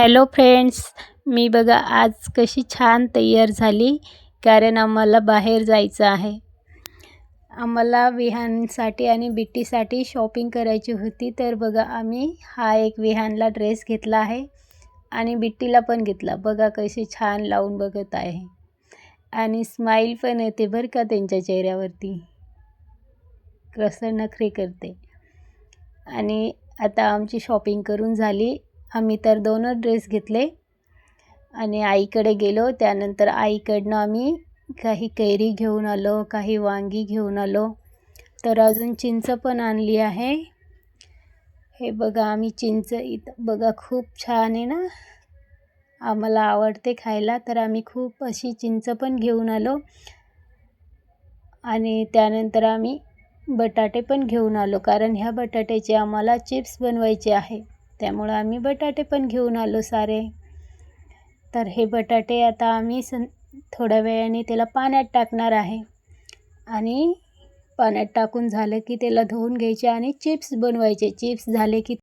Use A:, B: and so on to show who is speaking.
A: Hello friends, मी बघा आज कशी छान तयार झाली, कारण आम्हाला बाहेर जायचं आहे. आम्हाला विहानसाठी आणि बिट्टीसाठी शॉपिंग करायची होती. तर बघा आम्ही हा एक विहानला ड्रेस घेतला आहे आणि बिट्टीला पण घेतला. बघा कशी छान लावून बघत आहे आणि स्माईल पण येते बरं का त्यांच्या चेहऱ्यावरती, कसं नखरे करते. आणि आता आमची शॉपिंग करून झाली. आम्ही तर 2च ड्रेस घेतले आणि आईकडे गेलो. त्यानंतर आईकडनं आम्ही काही कैरी घेऊन आलो, काही वांगी घेऊन आलो, तर अजून चिंच पण आणली आहे. हे बघा आम्ही चिंच इथं बघा खूप छान आहे ना, आम्हाला आवडते खायला, तर आम्ही खूप अशी चिंच पण घेऊन आलो. आणि त्यानंतर आम्ही बटाटे पण घेऊन आलो, कारण ह्या बटाट्याचे आम्हाला चिप्स बनवायचे आहे, त्यामुळं आम्ही बटाटे पण घेऊन आलो सारे. तर हे बटाटे आता आम्ही थोड्या वेळाने त्याला पाण्यात टाकणार आहे आणि पाण्यात टाकून झालं की त्याला धुवून घ्यायचे आणि चिप्स बनवायचे. चिप्स झाले की